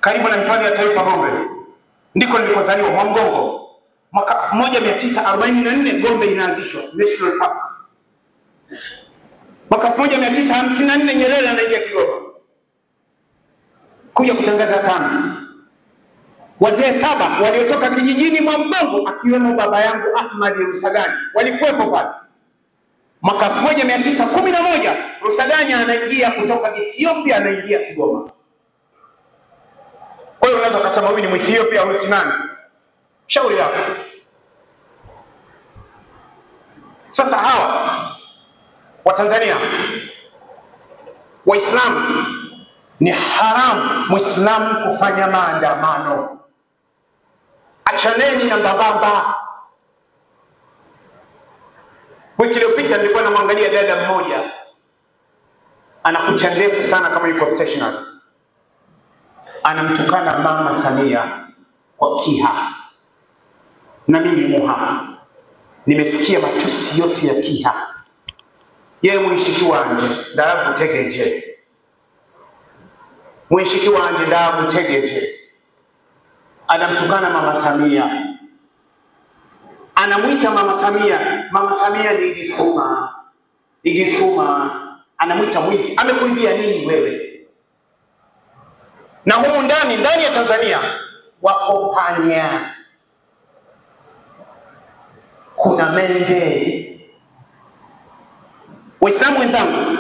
karibu na hifadhi ya taifa Gombe, ndiko nilikozaliwa Mwamgongo. Mwaka 1944 Gombe inaanzishwa National Park. Mwaka 1954 Nyerere anaingia Kigoma kuja kutangaza tano. Wazee 7 waliotoka kijijini Mwamgongo, akiwemo baba yangu Ahmad Rusagani, walikuwepo pale. Mwaka 1911 Rusagani anaingia kutoka Ethiopia, anaingia Kigoma. Kwa hiyo unaweza kusema huyu ni Ethiopia au si nani? Shauri yako. Sasa hawa wa Tanzania Waislamu, ni haramu Muislamu kufanya maandamano. Achaneni na mbabamba. Wiki iliyopita nilikuwa namwangalia dada mmoja, ana kucha ndefu sana kama yuko stationary. Anamtukana Mama Samia kwa Kiha. Na mimi Muha nimesikia matusi yote ya Kiha. Yeye mwishiki wanje ndabu tegeje. Mwishiki wanje ndabu tegeje. Anamtukana Mama Samia. Anamuita Mama Samia ni Igisuma. Anamuita mwizi. Amekuibia nini wewe? Na humu ndani ya Tanzania wako panya, kuna mende. Waislamu wenzangu,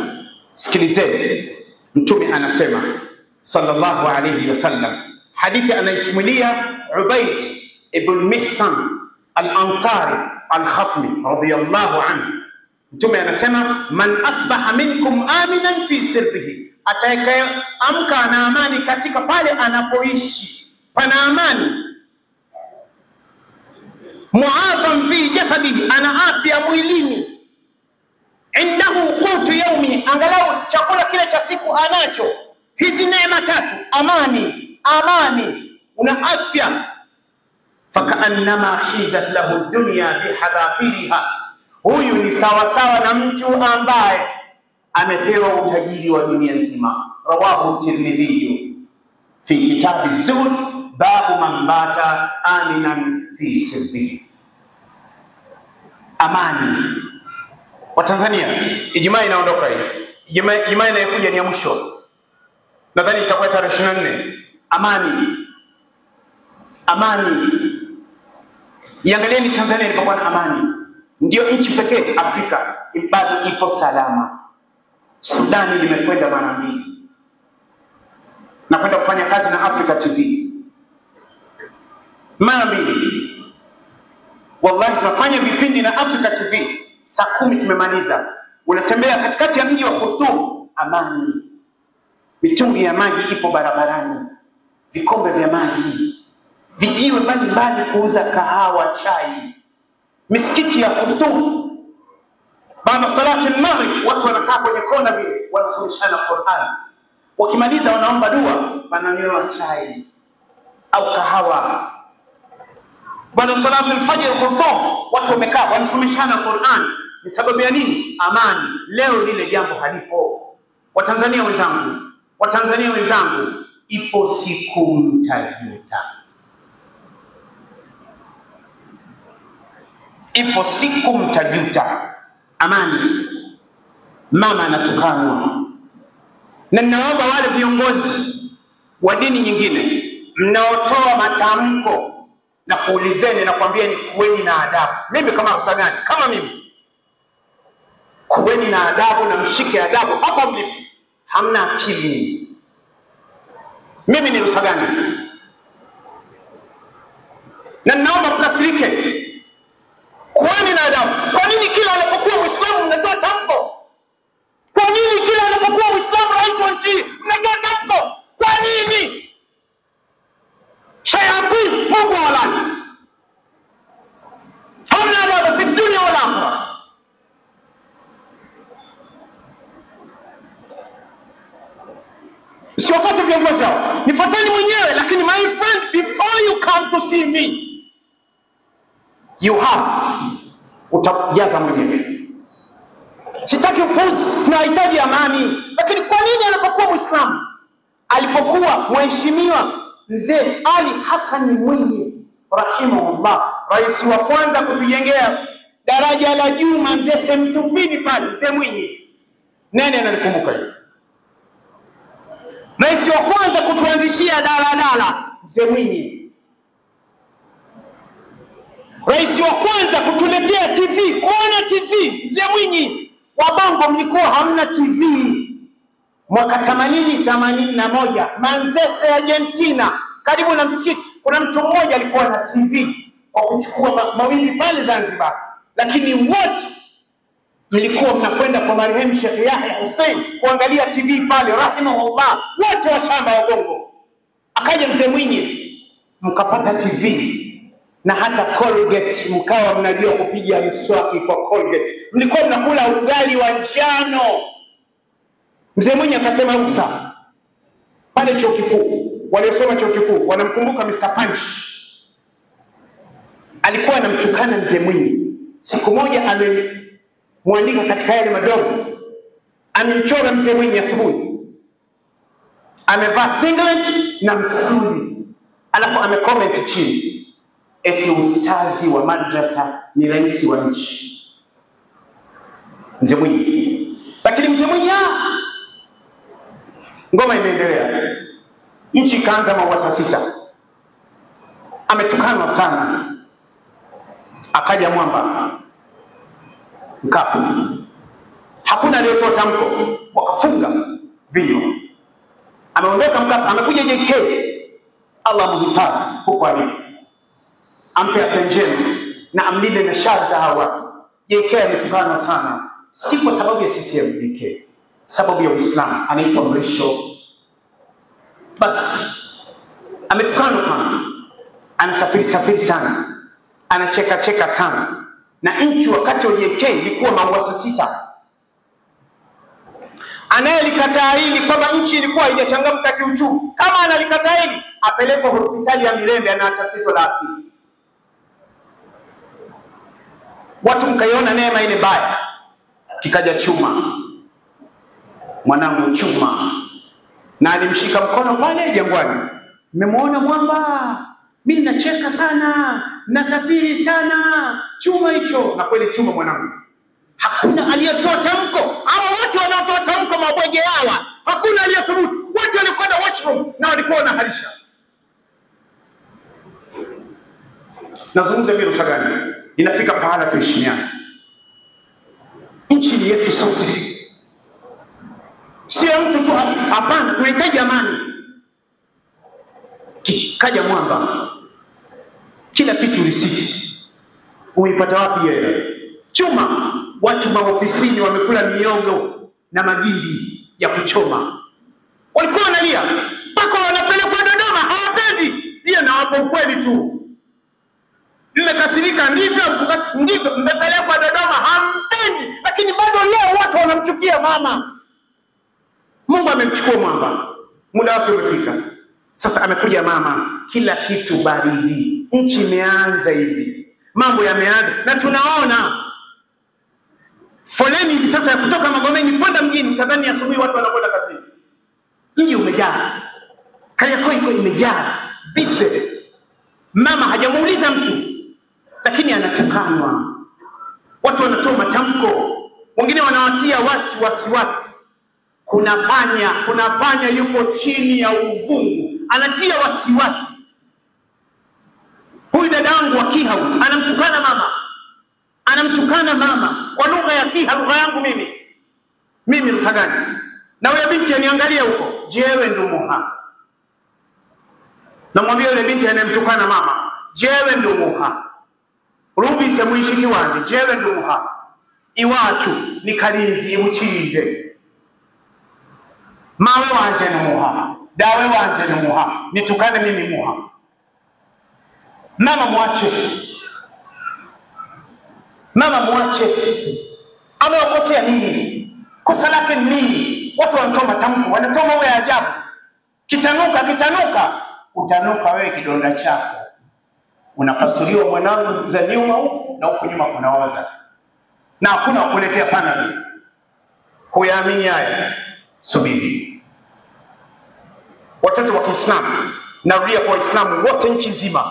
sikilizeni. Mtume anasema sallallahu alayhi wasallam, hadithi anaisimulia Ubayd ibn Mihsan al-Ansari al-Khatmi radiyallahu anhu. Mtume anasema man asbaha minkum aminan fi sirrihi, atakayeamka na amani katika pale anapoishi pana amani, muafan fi jasadihi, ana afya mwilini, indahu qutu yawmi, angalau chakula kile cha siku anacho. Hizi neema 3: amani, una afya. Fakaannama hizat lahu dunya bihadafiriha, huyu ni sawa na mtu ambaye amepewa utajiri wa dunia nzima. Rawahu Tirmidhi fi kitabi Zuhd, babu man bata aminan fi sirrihi. Amani. Wa Tanzania, Ijumaa inaondoka hii. Ijumaa inayokuja ni ya mwisho. Nadhani itakuwa tarehe 24. Amani. Iangalieni Tanzania ilipokuwa na amani. Ndio nchi pekee Afrika bado ipo salama. Sudani limekwenda mara 2. Na kwenda kufanya kazi na Africa TV mara 2. Wallahi tunafanya vipindi na Africa TV, saa 10 tumemaliza. Unatembea katikati ya mji wa Khartoum, amani. Mitungi ya maji ipo barabarani, vikombe vya maji, vijiwe mbalimbali kuuza kahawa, chai, misikiti ya khutub. Baada salati al-maghrib watu wanakaa kwenye kona vile wanasomeshana Qur'an. Wakimaliza wanaomba dua, wananywa chai au kahawa. Baada salati al-fajr khutub watu wamekaa wanasomeshana Qur'an. Ni sababu ya nini? Amani. Leo lile jambo halipo. Watanzania wenzangu, ipo siku mtajuta. Ipo siku mtajuta. Amani. Mama anatukanwa. Na ninaomba wale viongozi wa dini nyingine mnaotoa matamko na kuulizeni na kuambieni kuweni na adabu. Mimi kama Rusagani, kama mimi, kuweni na adabu na mshike adabu hapo mlipo. Hamna akili. Mimi ni Rusagani. Na naomba mkasirike. Kuweni na adabu. Kwa nini kila anapokuwa Muislamu mnatoa tamko? Kwa nini kila anapokuwa Muislamu rais wa nchi mnatoa tamko? Kwa nini? Shayatin, Mungu walani. Hamna adabu fi dunia wal akhirah. Siwafuate viongozi hao. Nifuateni mwenyewe, lakini my friend, before you come to see me, you have utajaza mwenyewe. Sitaki upuzi, tunahitaji amani. Lakini kwa nini anapokuwa Muislamu? Alipokuwa mheshimiwa Mzee Ali Hassan Mwinyi rahimahullah, rais wa kwanza kutujengea daraja la juu Mzee Semsufini pale, Mzee Mwinyi. Nani ananikumbuka hiyo? Rais wa kwanza kutuanzishia daladala, Mzee Mwinyi. Rais wa kwanza kutuletea TV, kuona TV, Mzee Mwinyi. Wabongo mlikuwa hamna TV. Mwaka 81 Manzese, Argentina, karibu na msikiti, kuna mtu mmoja alikuwa na TV kwa kuchukua mawimbi pale Zanzibar. Lakini wote mlikuwa mnakwenda kwa marehemu Sheikh Yahya Hussein kuangalia TV pale rahimahullah, wote wa shamba wa Bongo. Akaja Mzee Mwinyi, mkapata TV na hata Colgate, mkawa mnajua kupiga mswaki kwa Colgate. Mlikuwa mnakula ugali wa njano. Mzee Mwinyi akasema ruhusa. Pale chuo kikuu, waliosoma chuo kikuu wanamkumbuka Mr. Punch. Alikuwa anamtukana Mzee Mwinyi. Siku moja amemwandika katika yale madogo, amemchora Mzee Mwinyi asubuhi, amevaa singlet na msuli, alafu amecomment chini eti ustazi wa madrasa ni rais wa nchi. Mzee Mwinyi. Lakini Mzee Mwinyi ngoma imeendelea. Nchi kaanza mawasa 6. Ametukanwa sana. Akaja Mwamba, Mkapa. Hakuna aliyetoa tamko, wakafunga vinyo. Ameondoka Mkapa, amekuja JK. Allah muhifadhi huko alipo. Ampe apenjema na amlinde na shari za hawa. JK ametukanwa sana. Si kwa sababu ya CCM JK, sababu ya Uislamu. Anaitwa Mrisho. Basi ametukanwa sana. Anasafiri sana. Anacheka sana. Na nchi wakati wa JK ilikuwa mawasa 6. Anayelikataa hili kwamba nchi ilikuwa haijachangamka kiuchumi, kama analikataa hili apelekwe hospitali ya Mirembe, ana tatizo la akili. Watu mkaiona neema ile mbaya. Kikaja Chuma, mwanangu Chuma, na alimshika mkono pale Jangwani. Mmemwona Mwamba, mimi nacheka sana, nasafiri sana, Chuma hicho. Na kweli Chuma mwanangu, hakuna aliyetoa tamko. Hawa wote wanaotoa tamko mabwege hawa, hakuna aliyethubutu. Wote walikwenda washroom na walikuwa wanaharisha. Nazungumza mimi Rusagani, inafika pahala tuheshimiane. Nchi ni yetu sote. Sio mtu tu, hapana, tunahitaji amani. Kaja Mwamba, kila kitu risiti. Uipata wapi yeye? Chuma, watu maofisini wamekula miongo na magimbi ya kuchoma. Walikuwa wanalia, mpaka wanapelekwa Dodoma, hawapendi. mnachukia na wapo ukweli tu. Mmekasirika ndivyo mmepelekwa Dodoma hampendi, lakini bado leo watu wanamchukia mama. Mungu amemchukua mwamba. Muda wake umefika. Sasa amekuja mama, kila kitu baridi. Nchi imeanza hivi. Mambo yameanza na tunaona foleni hivi sasa ya kutoka Magomeni kwenda mjini. Kadhani asubuhi watu wanakwenda kazini. Mji umejaa. Kariakoo iko imejaa. Bize. Mama hajamuuliza mtu, lakini anatukanwa. Watu wanatoa matamko. Wengine wanawatia watu wasiwasi. Kuna panya yupo chini ya uvungu. Anatia wasiwasi. Huyu dadangu wa Kiha anamtukana mama. Anamtukana mama kwa lugha ya Kiha, lugha yangu mimi. Mimi lugha gani? Na huyo binti aniangalia huko. Jewe ndo muha. Namwambia yule binti anayemtukana mama, jewe ndo muha. Rubi se mwishiki wanje, jewe ndo muha. Iwacu ni kalinzi imuchinde. Mawe wanje ni muha. Dawe wanje ni muha. Nitukane mimi muha. Mama mwache. Mama mwache. Amewakosea nini? Kosa lake nini? Watu wanatoa matamko, wanatoa mambo ya ajabu. Kitanuka. Utanuka wewe kidonda chako. Unapasuliwa mwanangu za nyuma huku na huku nyuma kunaoza. Na hakuna kukuletea panadol. Huyaamini haya? Subiri. Watoto wa Kiislamu, narudia kwa Waislamu wote nchi nzima,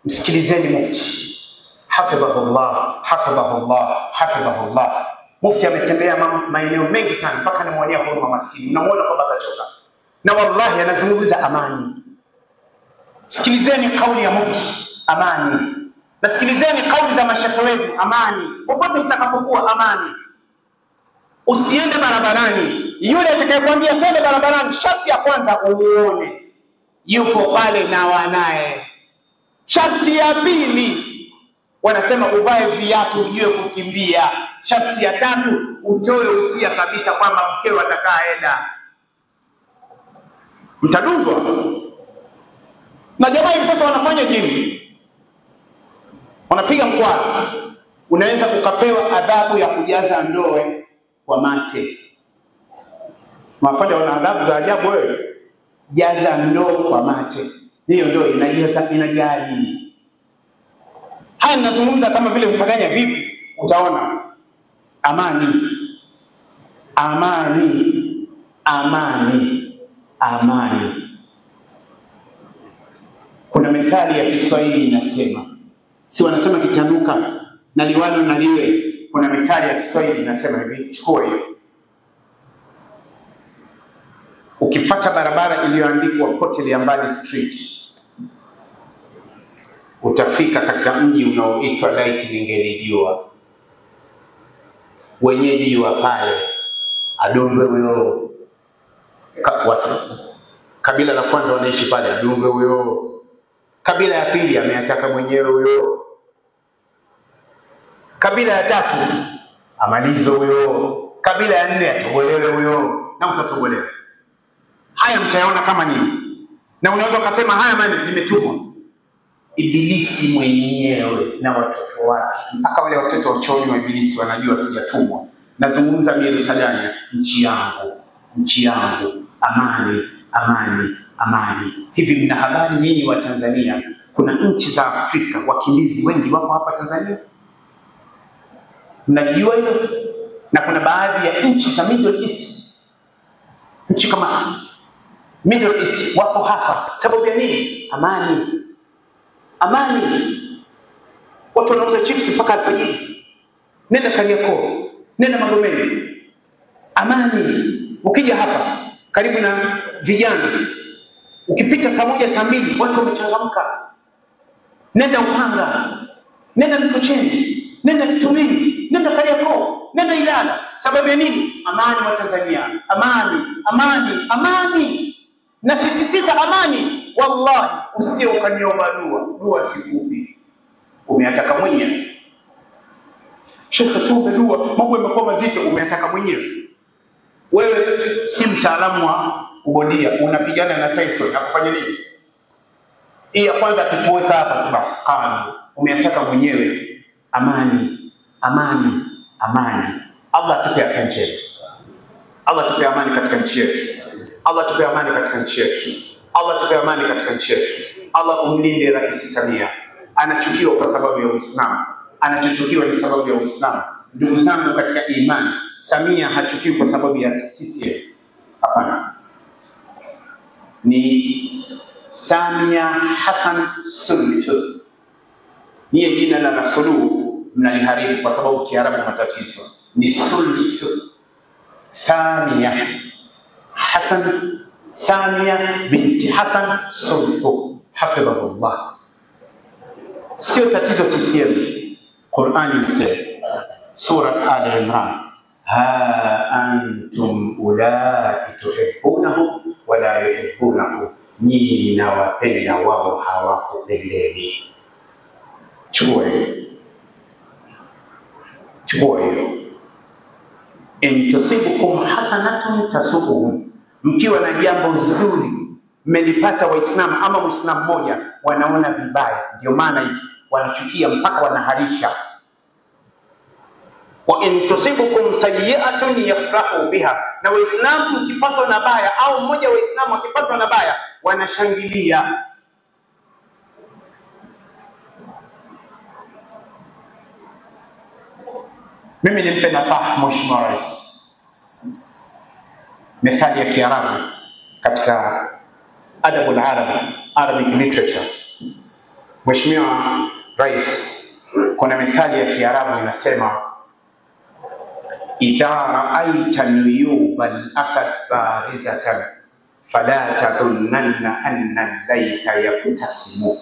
msikilizeni mufti. Hafidhahullah. Mufti ametembea maeneo mengi sana mpaka anamwonea huruma maskini. Unamuona kwa baka choka. Na wallahi anazungumza amani. Sikilizeni kauli ya mufti, amani. Na sikilizeni kauli za mashehe wetu, amani. Popote utakapokuwa, amani. Usiende barabarani. Yule atakayekwambia twende barabarani, sharti ya kwanza umuone yupo pale na wanae. Sharti ya pili wanasema uvae viatu ujue kukimbia. Sharti ya tatu utoe usia kabisa kwamba mkeo atakaenda. Mtadungwa. Na jamaa hivi sasa wanafanya jimu. Wanapiga mkwara. Unaweza ukapewa adhabu ya kujaza ndoe kwa mate. Mafanya wana adhabu za ajabu wewe. Jaza ndoo kwa mate. Hiyo ndoo inajaa nini? Haya ninazungumza kama vile msaganya vipi? Utaona. Amani. Kuna methali ya Kiswahili inasema, si wanasema kitanuka na liwalo na liwe. Kuna methali ya Kiswahili inasema hivi, chukua hiyo. Ukifuata barabara iliyoandikwa Potelea Mbali Street, utafika katika mji unaoitwa Laiti Ningelijua. Wenyeji wa pale Adumbe huyo. Watu kabila la kwanza wanaishi pale Adumbe huyo. Kabila ya pili ameyataka mwenyewe huyo. Kabila ya tatu amalizo huyo. Kabila ya nne atobolewe huyo. Na utatobolewa. Haya mtayaona kama nini? Na unaweza kusema haya mimi nimetumwa. Ibilisi mwenyewe na watoto wake. Mpaka wale watoto wa chooni wa Ibilisi wanajua sijatumwa. Nazungumza mimi Yerusalemu, nchi yangu, amani. Hivi mna habari nyinyi wa Tanzania? Kuna nchi za Afrika wakimbizi wengi wako hapa Tanzania. Mnajua hilo? Na kuna baadhi ya nchi za Middle East. Nchi kama Middle East wako hapa. Sababu ya nini? Amani. Watu wanauza chips mpaka alfajiri. Nenda Kariakoo, nenda Magomeni. Amani. Ukija hapa karibu na vijana, ukipita saa moja saa mbili watu wamechangamka. Nenda Upanga, nenda Mikocheni, nenda Kitumini, nenda Kariakoo, nenda Ilala. Sababu ya nini? Amani wa Tanzania. Amani. Nasisitiza amani. Wallahi usije ukaniomba dua sikupi. Umeataka mwenyewe. Sheikh tuombe dua, mambo yamekuwa mazito, umeataka mwenyewe. Wewe si mtaalamu wa kubondia, unapigana na Tyson na kufanya nini? Hii ya kwanza tukuweka hapa tu basi, umeataka mwenyewe amani, amani, amani. Allah tupe afya njema. Allah tupe amani katika nchi yetu. Allah tupe amani katika nchi yetu. Allah tupe amani katika nchi yetu. Allah umlinde Rais Samia. Anachukiwa kwa sababu ya Uislamu. Anachukiwa ni sababu ya Uislamu. Ndugu zangu katika imani, Samia hachukiwi kwa sababu ya CCM. Hapana. Ni Samia Hassan Suluhu. Niye jina la Suluhu mnaliharibu kwa sababu Kiarabu matatizo. Ni Suluhu. Samia Hassan, Samia binti Hassan Suluhu. Hafidhahullah. Sio tatizo CCM. Qur'ani inasema Surat Al-Imran, ha antum ulai tuhibbunahu wa la yuhibbunahu, nyinyi mnawapenda wao hawakupendeni. Chukua hiyo. In tusibukum hasanatun tasubuhum, mkiwa na jambo zuri mmelipata Waislamu ama Muislamu mmoja wanaona vibaya, ndio maana hivi wanachukia mpaka wanaharisha. Wa in tusibukum sayyi'atun yafrahu biha, na Waislamu mkipatwa na baya au mmoja wa Waislamu akipatwa na baya wanashangilia. Mimi nimpe nasaha Mheshimiwa Rais, methali ya Kiarabu katika adabul Arabic literature. Mheshimiwa Rais, kuna methali ya Kiarabu inasema, idha ra'aita nuyubal asad barizatan fala tadhunnanna anna al-layka yaktasimu,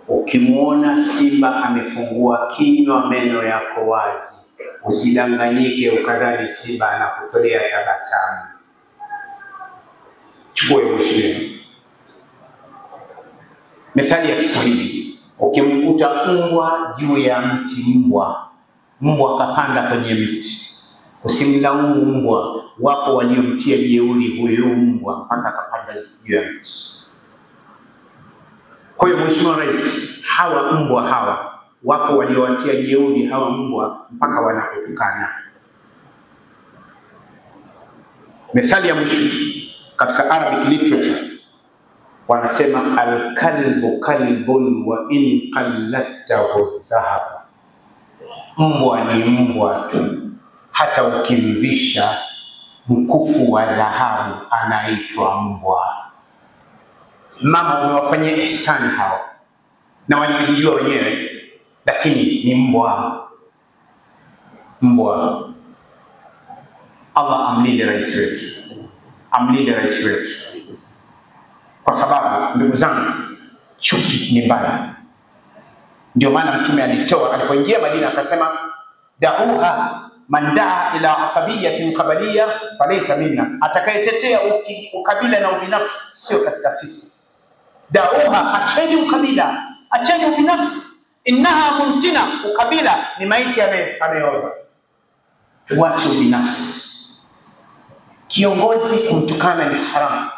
ukimuona simba amefungua kinywa meno yako wazi, usidanganyike ukadhani simba anakutolea tabasamu. Chukua mheshimiwa. Methali ya Kiswahili, ukimkuta mbwa juu ya mti, mbwa kapanda kwenye mti, usimlaumu mbwa. Wapo waliomtia jeuri huyo mbwa mpaka akapanda juu ya mti. Kwa hiyo Mheshimiwa Rais, hawa mbwa hawa wapo waliowatia jeuri hawa mbwa mpaka wanakutukana. Methali ya mwisho katika Arabic literature wanasema, al-kalbu kalbun wa in qallatahu dhahab, mbwa ni mbwa tu, hata ukimvisha mkufu wa dhahabu anaitwa mbwa. Mama umewafanyia ihsani hao na wanajijua wenyewe, lakini ni mbwa. Allah amlinde rais wetu, amlinde rais wetu, kwa sababu ndugu zangu, chuki ni mbaya. Ndio maana Mtume alitoa, alipoingia Madina akasema, da'uha man da'a ila asabiyatin qabaliyya falaysa minna, atakayetetea ukabila na ubinafsi sio katika sisi. Da'uha, acheni ukabila, acheni ubinafsi, innaha muntina, ukabila ni maiti anayeoza. Tuache ubinafsi. Kiongozi kumtukana ni haramu.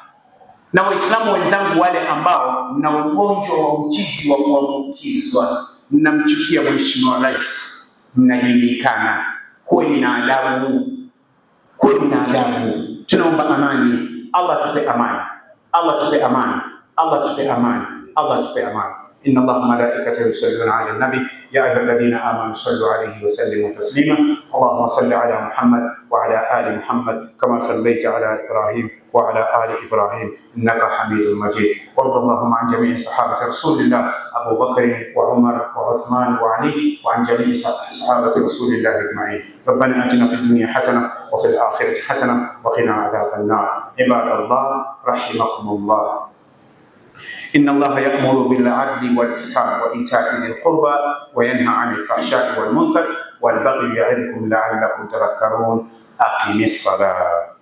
Na Waislamu wenzangu wale ambao mna ugonjwa wa uchizi wa kuambukizwa, mnamchukia Mheshimiwa Rais, mnajulikana. Kuweni na adabu, kuweni na adabu. Tunaomba amani. Allah tupe amani, Allah tupe amani, Allah tupe amani, Allah tupe amani. إن الله وملائكته يصلون على النبي يا أيها الذين آمنوا صلوا عليه وسلموا تسليما. اللهم صل على محمد وعلى آل محمد كما صليت على إبراهيم وعلى آل إبراهيم إنك حميد مجيد. وارض اللهم عن جميع صحابة رسول الله أبو بكر وعمر وعثمان وعلي وعن جميع صحابة رسول الله أجمعين. ربنا آتنا في الدنيا حسنة وفي الآخرة حسنة وقنا عذاب النار. عباد الله رحمكم الله. إن الله يأمر بالعدل والإحسان وإيتاء ذي القربى وينهى عن الفحشاء والمنكر والبغي يعظكم لعلكم تذكرون. أقم الصلاة.